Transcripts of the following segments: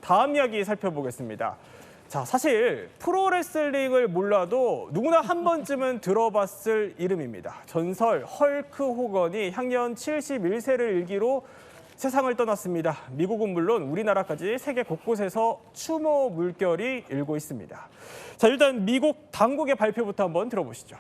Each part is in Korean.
다음 이야기 살펴보겠습니다. 자, 사실 프로레슬링을 몰라도 누구나 한 번쯤은 들어봤을 이름입니다. 전설 헐크 호건이 향년 71세를 일기로 세상을 떠났습니다. 미국은 물론 우리나라까지 세계 곳곳에서 추모 물결이 일고 있습니다. 자, 일단 미국 당국의 발표부터 한번 들어보시죠.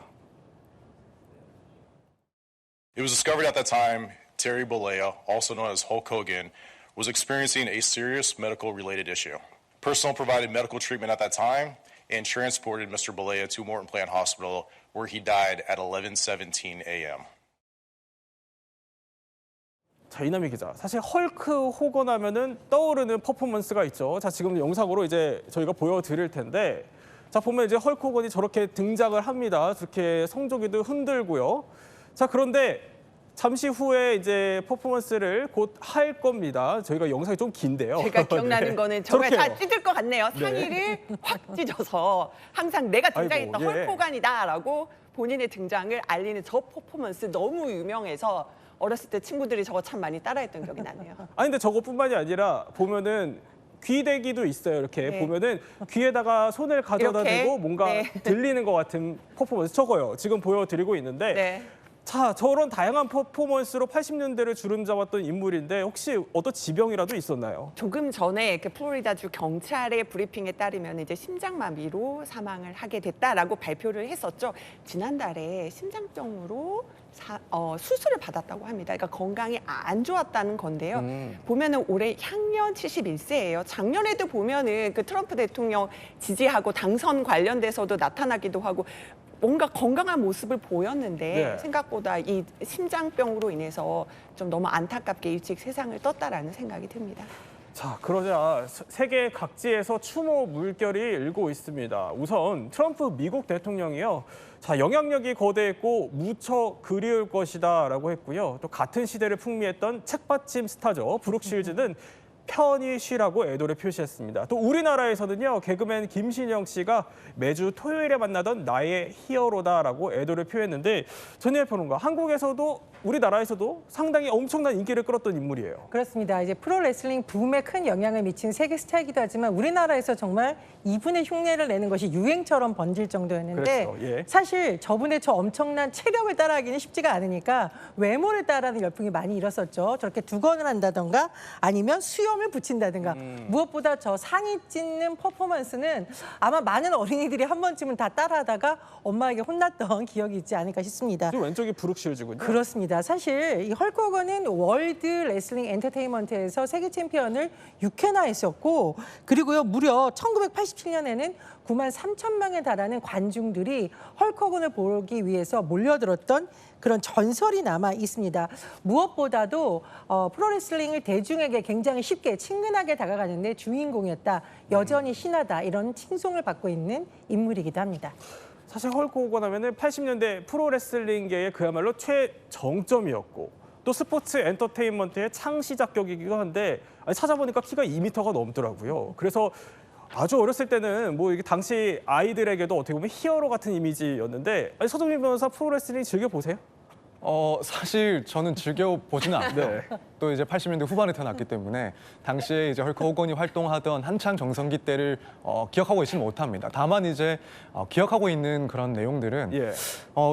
It was discovered at that time Terry Bollea, also known as Hulk Hogan, was experiencing a serious medical-related issue. Personal provided medical treatment at that time and transported Mr. Bollea to Morton Plant Hospital, where he died at 11:17 a.m. 자, 이남희 기자. 사실 헐크 호건 하면은 떠오르는 퍼포먼스가 있죠. 자, 지금 영상으로 이제 저희가 보여드릴 텐데, 자, 보면 이제 헐크 호건이 저렇게 등장을 합니다. 저렇게 성조기도 흔들고요. 자, 그런데 잠시 후에 이제 퍼포먼스를 곧 할 겁니다. 저희가 영상이 좀 긴데요. 제가 기억나는 네. 거는 정말 다 저렇게요. 찢을 것 같네요. 상의를 확 찢어서 항상 내가 등장했던 아이고, 예. 헐크 호간이다라고 본인의 등장을 알리는 저 퍼포먼스 너무 유명해서 어렸을 때 친구들이 저거 참 많이 따라했던 기억이 나네요. 아니, 근데 저것뿐만이 아니라 보면은 귀대기도 있어요. 이렇게 네. 보면은 귀에다가 손을 가져다 이렇게? 대고 뭔가 네. 들리는 것 같은 퍼포먼스 저거요. 지금 보여드리고 있는데 네. 자, 저런 다양한 퍼포먼스로 80년대를 주름잡았던 인물인데 혹시 어떤 지병이라도 있었나요? 조금 전에 그 플로리다주 경찰의 브리핑에 따르면 이제 심장마비로 사망을 하게 됐다라고 발표를 했었죠. 지난달에 심장병으로 수술을 받았다고 합니다. 그러니까 건강이 안 좋았다는 건데요. 보면은 올해 향년 71세예요. 작년에도 보면은 그 트럼프 대통령 지지하고 당선 관련돼서도 나타나기도 하고 뭔가 건강한 모습을 보였는데 네. 생각보다 이 심장병으로 인해서 좀 너무 안타깝게 일찍 세상을 떴다라는 생각이 듭니다. 자, 그러자 세계 각지에서 추모 물결이 일고 있습니다. 우선 트럼프 미국 대통령이요. 자, 영향력이 거대했고 무척 그리울 것이다라고 했고요. 또 같은 시대를 풍미했던 책받침 스타죠. 브룩 실즈는 편히 쉬라고 애도를 표시했습니다. 또 우리나라에서는요, 개그맨 김신영 씨가 매주 토요일에 만나던 나의 히어로다라고 애도를 표했는데, 전희애 평론가, 한국에서도 우리나라에서도 상당히 엄청난 인기를 끌었던 인물이에요. 그렇습니다. 이제 프로레슬링 붐에 큰 영향을 미친 세계 스타이기도 하지만 우리나라에서 정말 이분의 흉내를 내는 것이 유행처럼 번질 정도였는데 그렇죠. 예. 사실 저분의 저 엄청난 체력을 따라하기는 쉽지가 않으니까 외모를 따라하는 열풍이 많이 일었었죠. 저렇게 두건을 한다던가 아니면 수염을 붙인다든가 무엇보다 저 상의 찢는 퍼포먼스는 아마 많은 어린이들이 한 번쯤은 다 따라하다가 엄마에게 혼났던 기억이 있지 않을까 싶습니다. 또 왼쪽이 브룩 실즈군요. 그렇습니다. 사실 이 헐크 호건은 월드 레슬링 엔터테인먼트에서 세계 챔피언을 6회나 했었고, 그리고요 무려 1987년에는 9만 3천 명에 달하는 관중들이 헐크 호건을 보기 위해서 몰려들었던 그런 전설이 남아 있습니다. 무엇보다도 프로레슬링을 대중에게 굉장히 쉽게 친근하게 다가가는데 주인공이었다. 여전히 신하다. 이런 칭송을 받고 있는 인물이기도 합니다. 사실 헐크 호건 하면은 80년대 프로레슬링계의 그야말로 최정점이었고, 또 스포츠 엔터테인먼트의 창시작격이기도 한데, 아니, 찾아보니까 키가 2m가 넘더라고요. 그래서 아주 어렸을 때는 뭐 이게 당시 아이들에게도 어떻게 보면 히어로 같은 이미지였는데, 아니, 서정민 변호사 프로레슬링 즐겨 보세요? 사실 저는 즐겨 보지는 않고요. 네. 또 이제 80년대 후반에 태어났기 때문에 당시에 이제 헐크 호건이 활동하던 한창 정성기 때를 기억하고 있지는 못합니다. 다만 이제 기억하고 있는 그런 내용들은 예.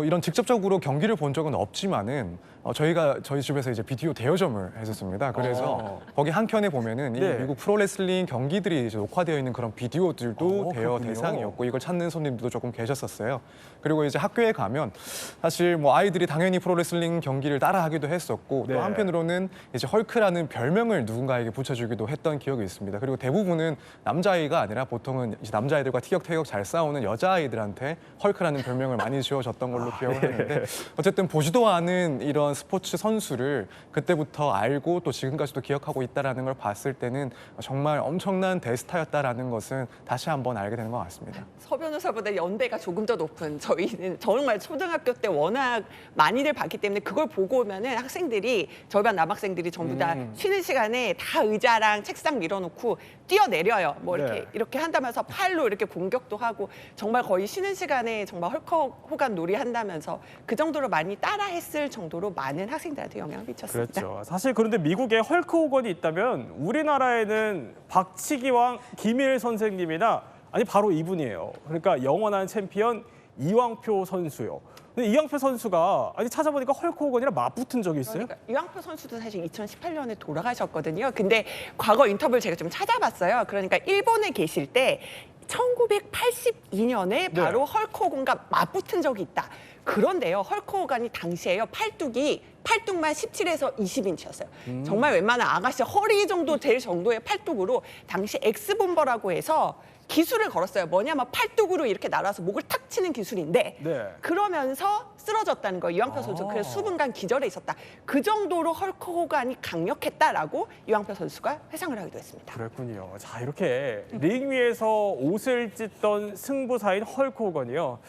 이런 직접적으로 경기를 본 적은 없지만은 저희 집에서 이제 비디오 대여점을 했었습니다. 그래서 거기 한 켠에 보면은 이 네. 미국 프로레슬링 경기들이 이제 녹화되어 있는 그런 비디오들도 대여 그렇군요. 대상이었고, 이걸 찾는 손님들도 조금 계셨었어요. 그리고 이제 학교에 가면 사실 뭐 아이들이 당연히 프로레슬링 경기를 따라하기도 했었고, 네. 또 한편으로는 이제 헐크라는 별명을 누군가에게 붙여주기도 했던 기억이 있습니다. 그리고 대부분은 남자아이가 아니라 보통은 이제 남자아이들과 티격태격 잘 싸우는 여자아이들한테 헐크라는 별명을 많이 지어줬던 걸로 기억을 하는데, 어쨌든 보지도 않은 이런 스포츠 선수를 그때부터 알고 또 지금까지도 기억하고 있다는 걸 봤을 때는 정말 엄청난 대스타였다라는 것은 다시 한번 알게 되는 것 같습니다. 서 변호사보다 연배가 조금 더 높은 저희는 정말 초등학교 때 워낙 많이들 많기 때문에 그걸 보고 오면은 학생들이 저희 반 남학생들이 전부 다 쉬는 시간에 다 의자랑 책상 밀어놓고 뛰어내려요. 뭐 이렇게 네. 이렇게 한다면서 팔로 이렇게 공격도 하고 정말 거의 쉬는 시간에 정말 헐크호간 놀이 한다면서 그 정도로 많이 따라했을 정도로 많은 학생들한테 영향을 미쳤습니다. 그렇죠. 사실 그런데 미국에 헐크 호건이 있다면 우리나라에는 박치기왕 김일 선생님이나 아니 바로 이분이에요. 그러니까 영원한 챔피언 이왕표 선수요. 근데 이왕표 선수가 아니 찾아보니까 헐크 호건이랑 맞붙은 적이 있어요? 그러니까 이왕표 선수도 사실 2018년에 돌아가셨거든요. 근데 과거 인터뷰를 제가 좀 찾아봤어요. 그러니까 일본에 계실 때 1982년에 바로 헐크 호건과 맞붙은 적이 있다. 그런데요, 헐크 호건이 당시에요 팔뚝만 17에서 20인치였어요. 정말 웬만한 아가씨 허리 정도 될 정도의 팔뚝으로 당시 엑스본버라고 해서 기술을 걸었어요. 뭐냐면 팔뚝으로 이렇게 날아서 목을 탁 치는 기술인데 네. 그러면서 쓰러졌다는 거예요. 이왕표 선수. 그래서 수분간 기절해 있었다. 그 정도로 헐크 호간이 강력했다라고 이왕표 선수가 회상을 하기도 했습니다. 그랬군요. 자, 이렇게 링 위에서 옷을 찢던 승부사인 헐크 호건이요.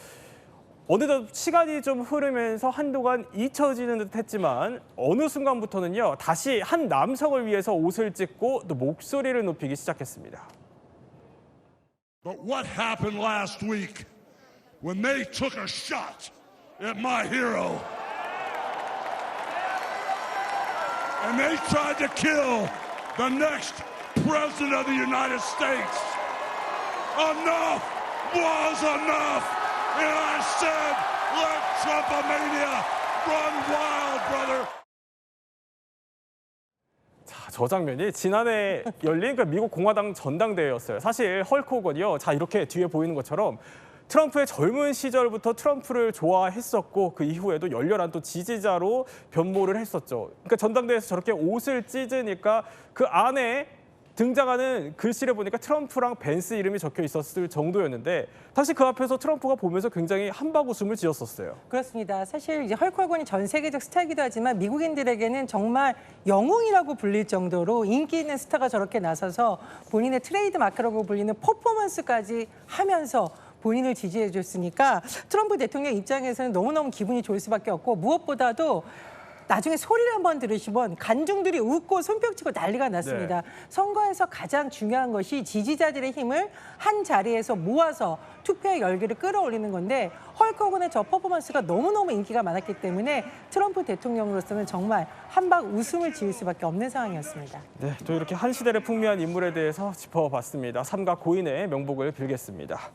어느덧 시간이 좀 흐르면서 한동안 잊혀지는 듯 했지만 어느 순간부터는요. 다시 한 남성을 위해서 옷을 찢고 또 목소리를 높이기 시작했습니다. But what happened last week when they took a shot at my hero? And they tried to kill the next president of the United States. Enough was enough. And I said, let Trumpomania run wild, brother. 자, 저 장면이 지난해 열린 그 미국 공화당 전당대회였어요. 사실 헐크 호건이요. 자, 이렇게 뒤에 보이는 것처럼 트럼프의 젊은 시절부터 트럼프를 좋아했었고 그 이후에도 열렬한 또 지지자로 변모를 했었죠. 그러니까 전당대회에서 저렇게 옷을 찢으니까 그 안에 등장하는 글씨를 보니까 트럼프랑 벤스 이름이 적혀 있었을 정도였는데 당시 그 앞에서 트럼프가 보면서 굉장히 한박 웃음을 지었었어요. 그렇습니다. 사실 이제 헐크 호건이 전 세계적 스타이기도 하지만 미국인들에게는 정말 영웅이라고 불릴 정도로 인기 있는 스타가 저렇게 나서서 본인의 트레이드 마크라고 불리는 퍼포먼스까지 하면서 본인을 지지해 줬으니까 트럼프 대통령 입장에서는 너무너무 기분이 좋을 수밖에 없고 무엇보다도 나중에 소리를 한번 들으시면 관중들이 웃고 손뼉치고 난리가 났습니다. 선거에서 가장 중요한 것이 지지자들의 힘을 한 자리에서 모아서 투표의 열기를 끌어올리는 건데 헐크 호건의 저 퍼포먼스가 너무너무 인기가 많았기 때문에 트럼프 대통령으로서는 정말 한박 웃음을 지을 수밖에 없는 상황이었습니다. 네, 또 이렇게 한 시대를 풍미한 인물에 대해서 짚어봤습니다. 삼가 고인의 명복을 빌겠습니다.